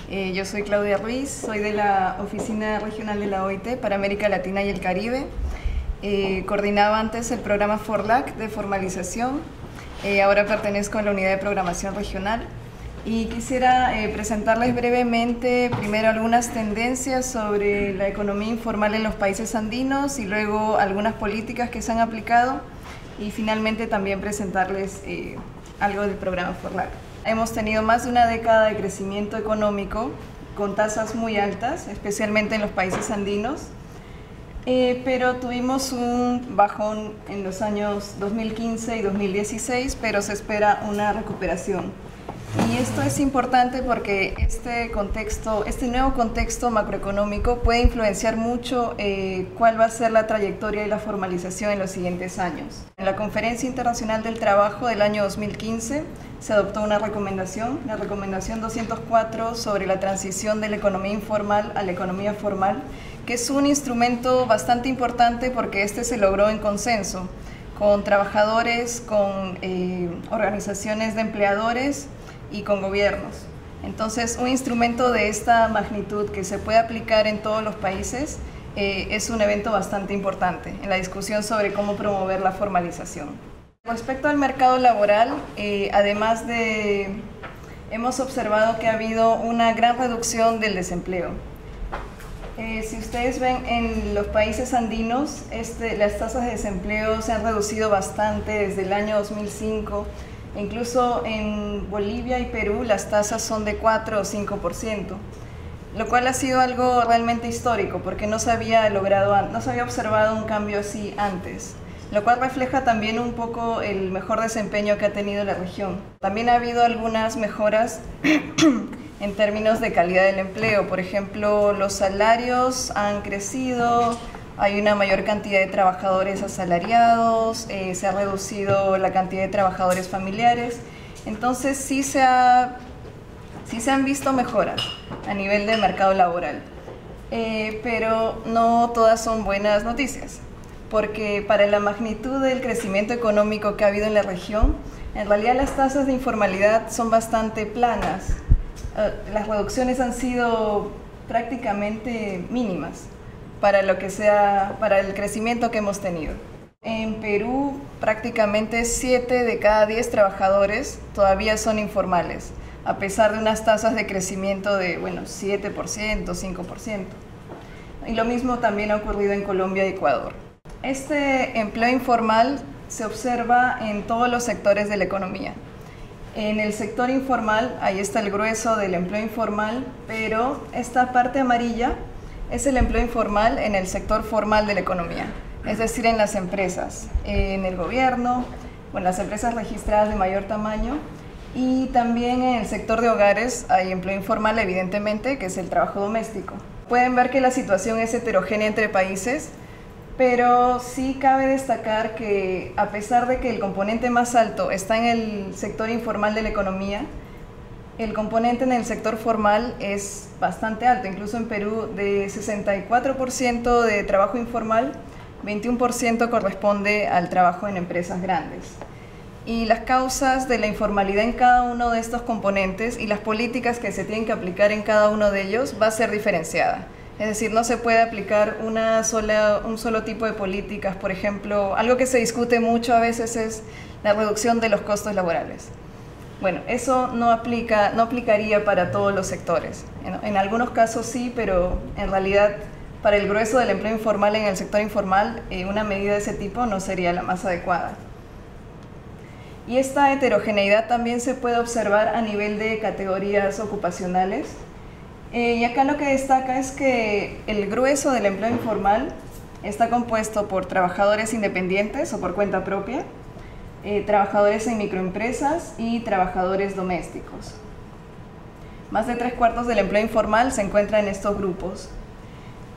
Yo soy Claudia Ruiz, soy de la Oficina Regional de la OIT para América Latina y el Caribe. Coordinaba antes el programa FORLAC de formalización. Ahora pertenezco a la Unidad de Programación Regional. Y quisiera presentarles brevemente primero algunas tendencias sobre la economía informal en los países andinos y luego algunas políticas que se han aplicado y finalmente también presentarles algo del programa FORLAC. Hemos tenido más de una década de crecimiento económico con tasas muy altas, especialmente en los países andinos, pero tuvimos un bajón en los años 2015 y 2016, pero se espera una recuperación. Y esto es importante porque este nuevo contexto macroeconómico puede influenciar mucho cuál va a ser la trayectoria y la formalización en los siguientes años. En la Conferencia Internacional del Trabajo del año 2015 se adoptó una recomendación, la recomendación 204 sobre la transición de la economía informal a la economía formal, que es un instrumento bastante importante porque este se logró en consenso con trabajadores, con organizaciones de empleadores y con gobiernos. Entonces, un instrumento de esta magnitud que se puede aplicar en todos los países es un evento bastante importante en la discusión sobre cómo promover la formalización. Respecto al mercado laboral, hemos observado que ha habido una gran reducción del desempleo. Si ustedes ven en los países andinos, las tasas de desempleo se han reducido bastante desde el año 2005. Incluso en Bolivia y Perú las tasas son de 4 o 5%, lo cual ha sido algo realmente histórico porque no se había observado un cambio así antes, lo cual refleja también un poco el mejor desempeño que ha tenido la región. También ha habido algunas mejoras en términos de calidad del empleo. Por ejemplo, los salarios han crecido, hay una mayor cantidad de trabajadores asalariados, se ha reducido la cantidad de trabajadores familiares. Entonces sí se han visto mejoras a nivel de mercado laboral, pero no todas son buenas noticias, porque para la magnitud del crecimiento económico que ha habido en la región, en realidad las tasas de informalidad son bastante planas. Las reducciones han sido prácticamente mínimas para el crecimiento que hemos tenido. En Perú, prácticamente 7 de cada 10 trabajadores todavía son informales, a pesar de unas tasas de crecimiento de 7%, 5%. Y lo mismo también ha ocurrido en Colombia y Ecuador. Este empleo informal se observa en todos los sectores de la economía. En el sector informal, ahí está el grueso del empleo informal, pero esta parte amarilla es el empleo informal en el sector formal de la economía, es decir, en las empresas, en el gobierno, en las empresas registradas de mayor tamaño, y también en el sector de hogares hay empleo informal, evidentemente, que es el trabajo doméstico. Pueden ver que la situación es heterogénea entre países, pero sí cabe destacar que a pesar de que el componente más alto está en el sector informal de la economía, el componente en el sector formal es bastante alto. Incluso en Perú, de 64% de trabajo informal, 21% corresponde al trabajo en empresas grandes. Y las causas de la informalidad en cada uno de estos componentes y las políticas que se tienen que aplicar en cada uno de ellos va a ser diferenciada. Es decir, no se puede aplicar un solo tipo de políticas. Por ejemplo, algo que se discute mucho a veces es la reducción de los costos laborales. Bueno, eso no aplicaría para todos los sectores. En algunos casos sí, pero en realidad para el grueso del empleo informal en el sector informal, una medida de ese tipo no sería la más adecuada. Y esta heterogeneidad también se puede observar a nivel de categorías ocupacionales. Y acá lo que destaca es que el grueso del empleo informal está compuesto por trabajadores independientes o por cuenta propia, trabajadores en microempresas y trabajadores domésticos. Más de 3/4 del empleo informal se encuentra en estos grupos.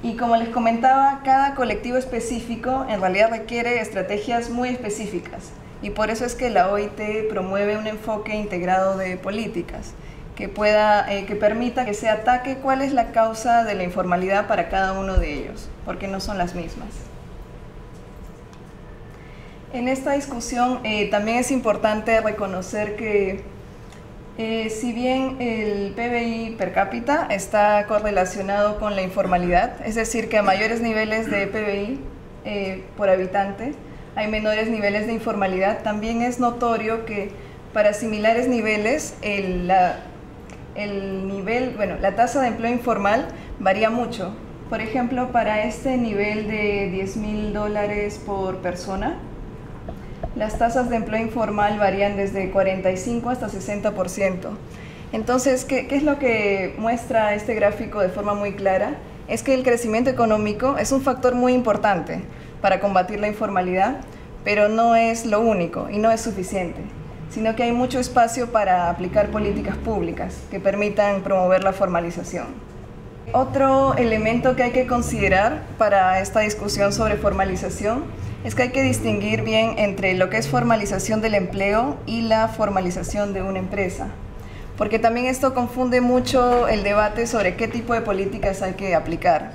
Y como les comentaba, cada colectivo específico en realidad requiere estrategias muy específicas. Y por eso es que la OIT promueve un enfoque integrado de políticas que permita que se ataque cuál es la causa de la informalidad para cada uno de ellos, porque no son las mismas. En esta discusión también es importante reconocer que Si bien el PBI per cápita está correlacionado con la informalidad, es decir, que a mayores niveles de PBI por habitante hay menores niveles de informalidad, también es notorio que para similares niveles la tasa de empleo informal varía mucho. Por ejemplo, para este nivel de $10.000 por persona, las tasas de empleo informal varían desde 45 hasta 60%. Entonces, ¿qué es lo que muestra este gráfico de forma muy clara? Es que el crecimiento económico es un factor muy importante para combatir la informalidad, pero no es lo único y no es suficiente, sino que hay mucho espacio para aplicar políticas públicas que permitan promover la formalización. Otro elemento que hay que considerar para esta discusión sobre formalización es que hay que distinguir bien entre lo que es formalización del empleo y la formalización de una empresa, porque también esto confunde mucho el debate sobre qué tipo de políticas hay que aplicar.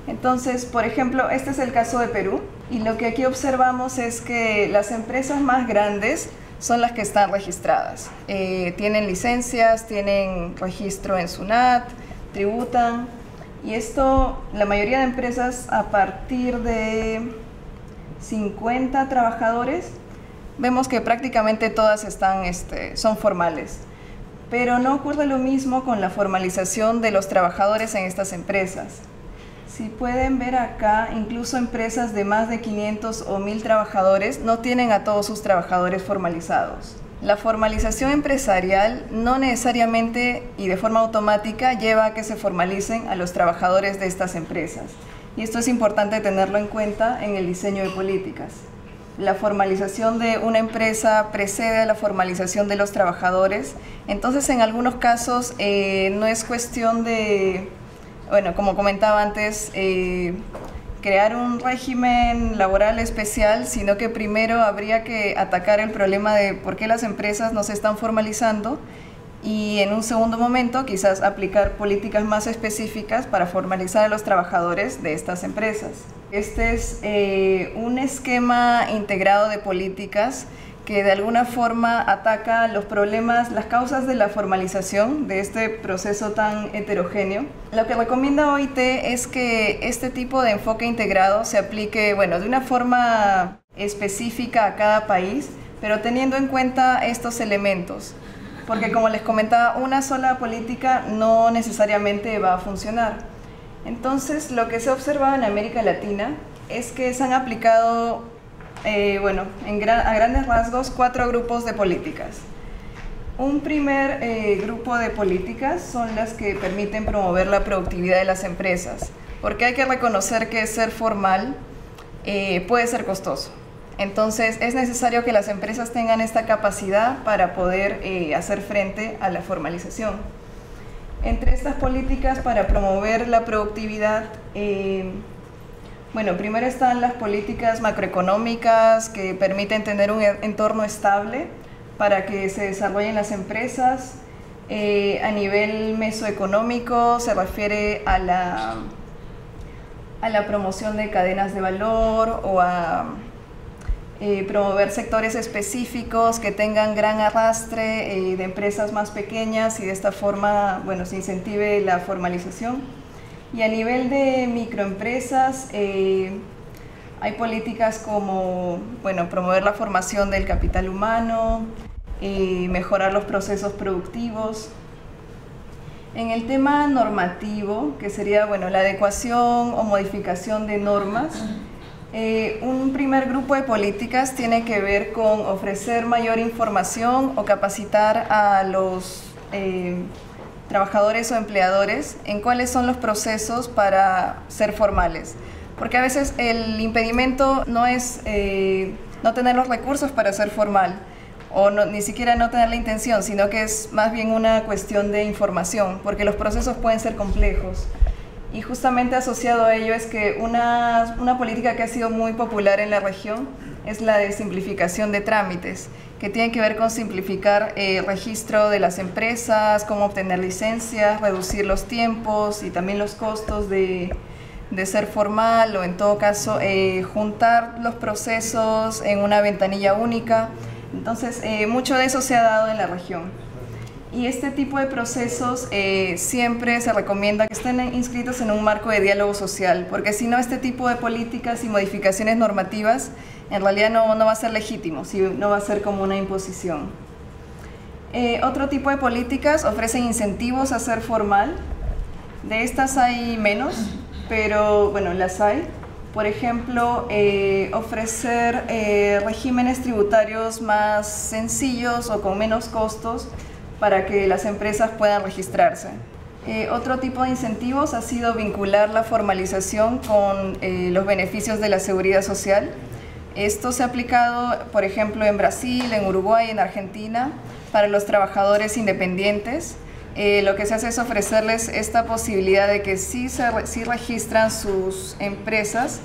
Entonces, por ejemplo, este es el caso de Perú, y lo que aquí observamos es que las empresas más grandes son las que están registradas. Tienen licencias, tienen registro en SUNAT, tributan, y esto, la mayoría de empresas a partir de 50 trabajadores, vemos que prácticamente todas son formales. Pero no ocurre lo mismo con la formalización de los trabajadores en estas empresas. Si pueden ver acá, incluso empresas de más de 500 o 1.000 trabajadores no tienen a todos sus trabajadores formalizados. La formalización empresarial no necesariamente y de forma automática lleva a que se formalicen a los trabajadores de estas empresas. Y esto es importante tenerlo en cuenta en el diseño de políticas. La formalización de una empresa precede a la formalización de los trabajadores. Entonces, en algunos casos no es cuestión de, como comentaba antes, crear un régimen laboral especial, sino que primero habría que atacar el problema de por qué las empresas no se están formalizando, y en un segundo momento quizás aplicar políticas más específicas para formalizar a los trabajadores de estas empresas. Este es un esquema integrado de políticas que de alguna forma ataca los problemas, las causas de la formalización de este proceso tan heterogéneo. Lo que recomienda OIT es que este tipo de enfoque integrado se aplique, de una forma específica a cada país, pero teniendo en cuenta estos elementos. Porque, como les comentaba, una sola política no necesariamente va a funcionar. Entonces, lo que se ha observado en América Latina es que se han aplicado, a grandes rasgos, 4 grupos de políticas. Un primer grupo de políticas son las que permiten promover la productividad de las empresas, porque hay que reconocer que ser formal puede ser costoso. Entonces, es necesario que las empresas tengan esta capacidad para poder hacer frente a la formalización. Entre estas políticas para promover la productividad, primero están las políticas macroeconómicas que permiten tener un entorno estable para que se desarrollen las empresas. A nivel mesoeconómico se refiere a la promoción de cadenas de valor o a promover sectores específicos que tengan gran arrastre de empresas más pequeñas, y de esta forma se incentive la formalización. Y a nivel de microempresas hay políticas como promover la formación del capital humano, mejorar los procesos productivos. En el tema normativo, que sería la adecuación o modificación de normas, un primer grupo de políticas tiene que ver con ofrecer mayor información o capacitar a los trabajadores o empleadores en cuáles son los procesos para ser formales. Porque a veces el impedimento no es no tener los recursos para ser formal, o ni siquiera no tener la intención, sino que es más bien una cuestión de información, porque los procesos pueden ser complejos. Y justamente asociado a ello es que una política que ha sido muy popular en la región es la de simplificación de trámites, que tiene que ver con simplificar el registro de las empresas, cómo obtener licencias, reducir los tiempos y también los costos de ser formal, o en todo caso juntar los procesos en una ventanilla única. Entonces, mucho de eso se ha dado en la región. Y este tipo de procesos siempre se recomienda que estén inscritos en un marco de diálogo social, porque si no, este tipo de políticas y modificaciones normativas en realidad no va a ser legítimo, no va a ser como una imposición. Otro tipo de políticas ofrecen incentivos a ser formal. De estas hay menos, pero bueno, las hay. Por ejemplo, ofrecer regímenes tributarios más sencillos o con menos costos para que las empresas puedan registrarse. Otro tipo de incentivos ha sido vincular la formalización con los beneficios de la seguridad social. Esto se ha aplicado, por ejemplo, en Brasil, en Uruguay, en Argentina, para los trabajadores independientes. Lo que se hace es ofrecerles esta posibilidad de que si registran sus empresas,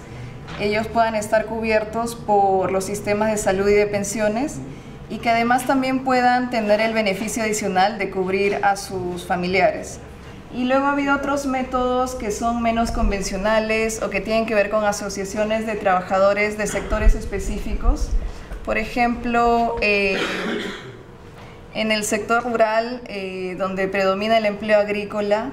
ellos puedan estar cubiertos por los sistemas de salud y de pensiones, y que además también puedan tener el beneficio adicional de cubrir a sus familiares. Y luego ha habido otros métodos que son menos convencionales o que tienen que ver con asociaciones de trabajadores de sectores específicos. Por ejemplo, en el sector rural, donde predomina el empleo agrícola,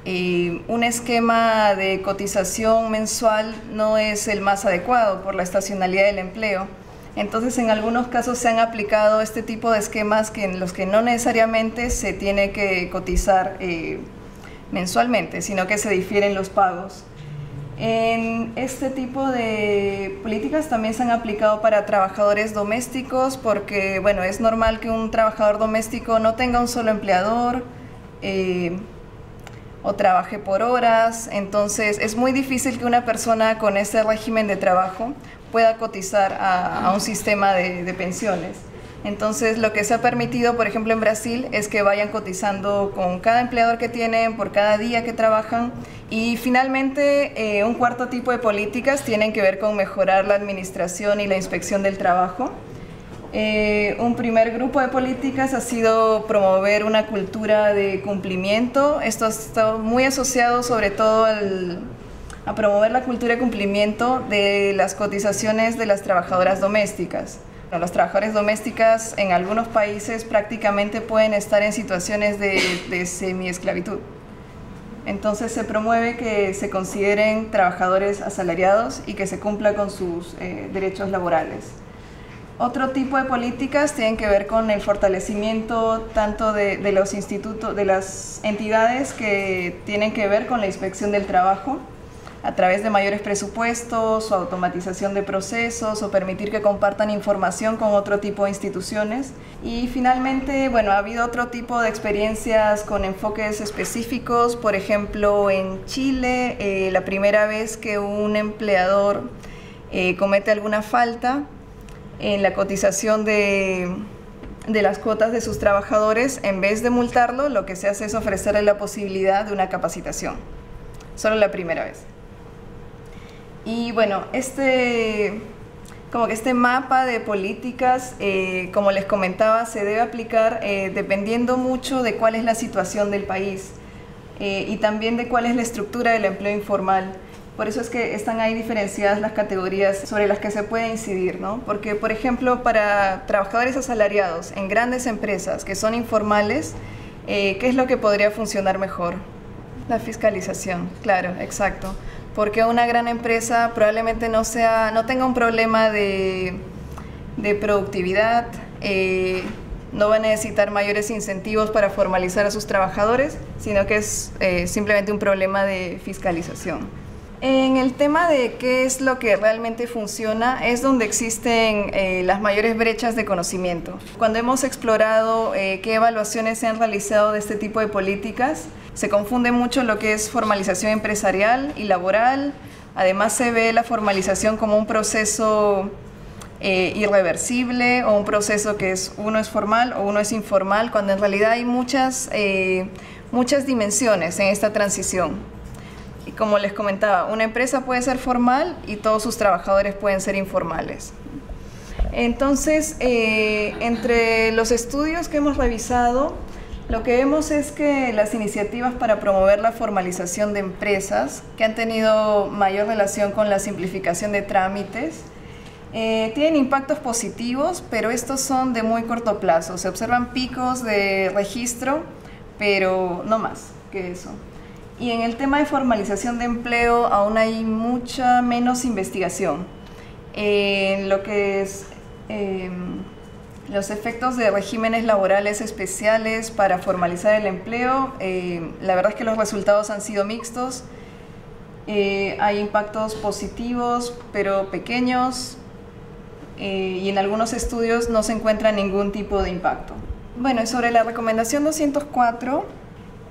un esquema de cotización mensual no es el más adecuado por la estacionalidad del empleo. Entonces, en algunos casos se han aplicado este tipo de esquemas en los que no necesariamente se tiene que cotizar mensualmente, sino que se difieren los pagos. En este tipo de políticas también se han aplicado para trabajadores domésticos, porque bueno, es normal que un trabajador doméstico no tenga un solo empleador o trabaje por horas. Entonces es muy difícil que una persona con ese régimen de trabajo pueda cotizar a un sistema de pensiones. Entonces lo que se ha permitido, por ejemplo en Brasil, es que vayan cotizando con cada empleador que tienen, por cada día que trabajan. Y finalmente un cuarto tipo de políticas tienen que ver con mejorar la administración y la inspección del trabajo. Un primer grupo de políticas ha sido promover una cultura de cumplimiento. Esto ha estado muy asociado sobre todo a promover la cultura de cumplimiento de las cotizaciones de las trabajadoras domésticas. Las trabajadoras domésticas en algunos países prácticamente pueden estar en situaciones de semiesclavitud. Entonces se promueve que se consideren trabajadores asalariados y que se cumpla con sus derechos laborales. Otro tipo de políticas tienen que ver con el fortalecimiento tanto de los institutos, de las entidades que tienen que ver con la inspección del trabajo, a través de mayores presupuestos o automatización de procesos, o permitir que compartan información con otro tipo de instituciones. Y finalmente, bueno, ha habido otro tipo de experiencias con enfoques específicos. Por ejemplo, en Chile, la primera vez que un empleador comete alguna falta en la cotización de las cuotas de sus trabajadores, en vez de multarlo, lo que se hace es ofrecerle la posibilidad de una capacitación. Solo la primera vez. Y bueno, este mapa de políticas, como les comentaba, se debe aplicar dependiendo mucho de cuál es la situación del país y también de cuál es la estructura del empleo informal. Por eso es que están ahí diferenciadas las categorías sobre las que se puede incidir, ¿no? Porque, por ejemplo, para trabajadores asalariados en grandes empresas que son informales, ¿qué es lo que podría funcionar mejor? La fiscalización, claro, exacto. Porque una gran empresa probablemente no tenga un problema de productividad, no va a necesitar mayores incentivos para formalizar a sus trabajadores, sino que es simplemente un problema de fiscalización. En el tema de qué es lo que realmente funciona, es donde existen las mayores brechas de conocimiento. Cuando hemos explorado qué evaluaciones se han realizado de este tipo de políticas, se confunde mucho lo que es formalización empresarial y laboral. Además se ve la formalización como un proceso irreversible, o un proceso que uno es formal o uno es informal, cuando en realidad hay muchas dimensiones en esta transición. Y como les comentaba, una empresa puede ser formal y todos sus trabajadores pueden ser informales. Entonces, entre los estudios que hemos revisado, lo que vemos es que las iniciativas para promover la formalización de empresas, que han tenido mayor relación con la simplificación de trámites, Tienen impactos positivos, pero estos son de muy corto plazo. Se observan picos de registro, pero no más que eso. Y en el tema de formalización de empleo aún hay mucha menos investigación. En lo que es los efectos de regímenes laborales especiales para formalizar el empleo, la verdad es que los resultados han sido mixtos. Hay impactos positivos, pero pequeños, y en algunos estudios no se encuentra ningún tipo de impacto. Bueno, y sobre la recomendación 204,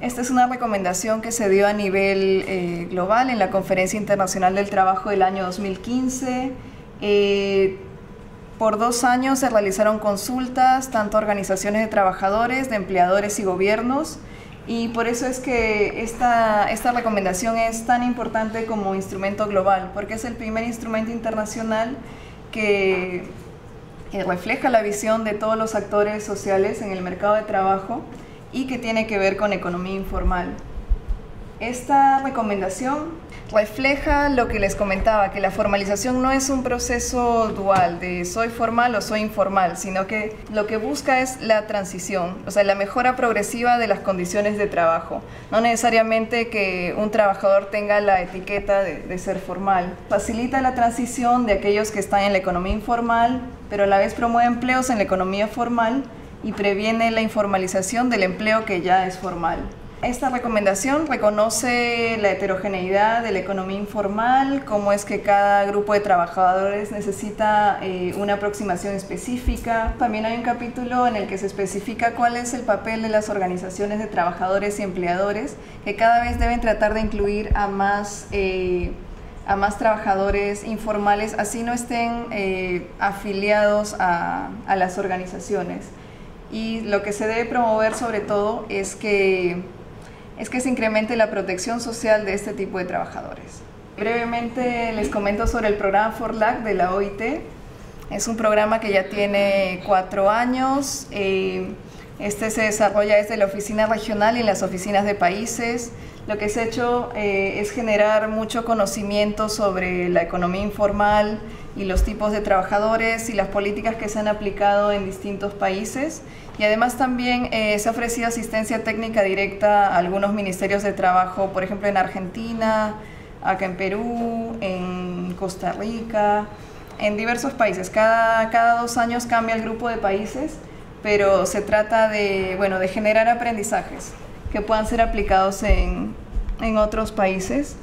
esta es una recomendación que se dio a nivel global en la Conferencia Internacional del Trabajo del año 2015. Por 2 años se realizaron consultas, tanto a organizaciones de trabajadores, de empleadores y gobiernos, y por eso es que esta recomendación es tan importante como instrumento global, porque es el primer instrumento internacional que refleja la visión de todos los actores sociales en el mercado de trabajo y que tiene que ver con economía informal. Esta recomendación refleja lo que les comentaba, que la formalización no es un proceso dual de soy formal o soy informal, sino que lo que busca es la transición, o sea, la mejora progresiva de las condiciones de trabajo. No necesariamente que un trabajador tenga la etiqueta de ser formal. Facilita la transición de aquellos que están en la economía informal, pero a la vez promueve empleos en la economía formal y previene la informalización del empleo que ya es formal. Esta recomendación reconoce la heterogeneidad de la economía informal, cómo es que cada grupo de trabajadores necesita una aproximación específica. También hay un capítulo en el que se especifica cuál es el papel de las organizaciones de trabajadores y empleadores, que cada vez deben tratar de incluir a más trabajadores informales, así no estén afiliados a las organizaciones. Y lo que se debe promover sobre todo es que se incremente la protección social de este tipo de trabajadores. Brevemente les comento sobre el programa FORLAC de la OIT. Es un programa que ya tiene 4 años. Este se desarrolla desde la oficina regional y en las oficinas de países. Lo que se ha hecho es generar mucho conocimiento sobre la economía informal y los tipos de trabajadores y las políticas que se han aplicado en distintos países. Y además también se ha ofrecido asistencia técnica directa a algunos ministerios de trabajo, por ejemplo en Argentina, acá en Perú, en Costa Rica, en diversos países. Cada 2 años cambia el grupo de países, pero se trata de generar aprendizajes que puedan ser aplicados en otros países.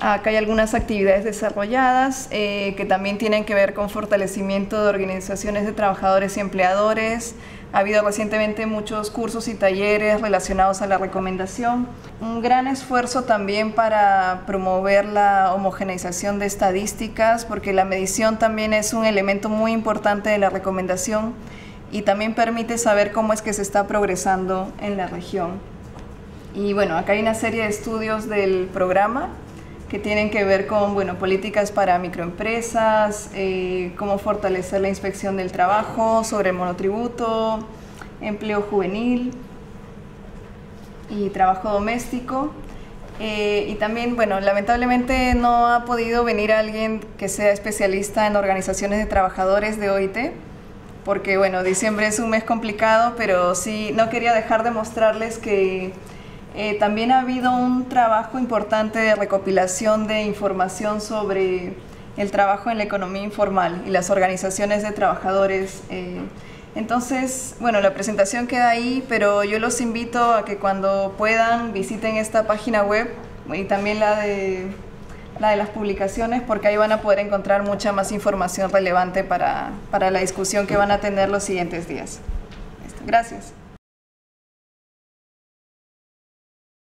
Acá hay algunas actividades desarrolladas que también tienen que ver con fortalecimiento de organizaciones de trabajadores y empleadores. Ha habido recientemente muchos cursos y talleres relacionados a la recomendación. Un gran esfuerzo también para promover la homogeneización de estadísticas, porque la medición también es un elemento muy importante de la recomendación y también permite saber cómo es que se está progresando en la región. Y bueno, acá hay una serie de estudios del programa que tienen que ver con políticas para microempresas, cómo fortalecer la inspección del trabajo, sobre el monotributo, empleo juvenil y trabajo doméstico. Y también, lamentablemente no ha podido venir alguien que sea especialista en organizaciones de trabajadores de OIT, porque diciembre es un mes complicado, pero sí, no quería dejar de mostrarles que también ha habido un trabajo importante de recopilación de información sobre el trabajo en la economía informal y las organizaciones de trabajadores. Entonces, la presentación queda ahí, pero yo los invito a que cuando puedan visiten esta página web y también la de las publicaciones, porque ahí van a poder encontrar mucha más información relevante para la discusión que van a tener los siguientes días. Gracias.